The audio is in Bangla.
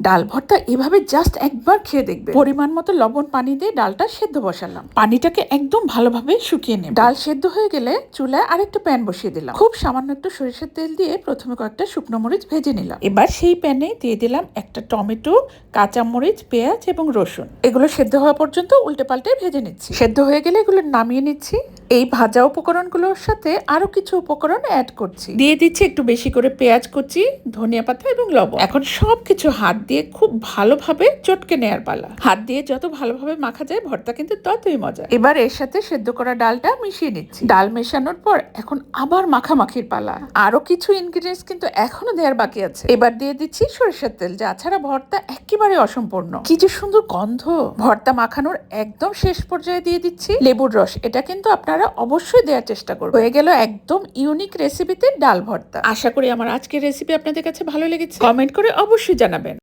ডাল ভর্তা এভাবে জাস্ট একবার খেয়ে দেখবে। পরিমাণ মতো লবণ পানি দিয়ে ডালটা সেদ্ধ বসালাম। পানিটাকে একদম ভালোভাবে শুকিয়ে নেব। ডাল সেদ্ধ হয়ে গেলে চুলায় আরেকটা প্যান বসিয়ে দিলাম। খুব সামান্য একটু সরিষার তেল দিয়ে প্রথমে কয়েকটা শুকনো মরিচ ভেজে নিলাম। এবার সেই প্যানে দিয়ে দিলাম একটা টমেটো, কাঁচা মরিচ, পেঁয়াজ এবং রসুন। এগুলো সেদ্ধ হওয়া পর্যন্ত উল্টে পাল্টে ভেজে নিচ্ছি। সেদ্ধ হয়ে গেলে এগুলো নামিয়ে নিচ্ছি। এই ভাজা উপকরণগুলোর সাথে আরো কিছু উপকরণ অ্যাড করছি। দিয়ে দিচ্ছি একটু বেশি করে পেঁয়াজ কুচি, ধনিয়া পাতা এবং লবণ। এখন সবকিছু হাত দিয়ে খুব ভালোভাবে চটকে নেয়ার পালা। হাত দিয়ে যত ভালোভাবে মাখা যায় ভর্তা কিন্তু ততই মজা। এবার এর সাথে সেদ্ধ করা ডালটা মিশিয়ে নিচ্ছি। ডাল মেশানোর পর এখন আবার মাখামাখির পালা। আরো কিছু ইনগ্রিডিয়েন্টস কিন্তু এখনো দেওয়ার বাকি আছে। এবার দিয়ে দিচ্ছি সরিষার তেল, যা ছাড়া ভর্তা একেবারে অসম্পূর্ণ। কি যে সুন্দর গন্ধ। ভর্তা মাখানোর একদম শেষ পর্যায়ে দিয়ে দিচ্ছি লেবুর রস। এটা কিন্তু আপনারা অবশ্যই দেওয়ার চেষ্টা করবেন। হয়ে গেল একদম ইউনিক রেসিপিতে ডাল ভর্তা। আশা করি আমার আজকের রেসিপি আপনাদের কাছে ভালো লেগেছে। কমেন্ট করে অবশ্যই জানাবেন।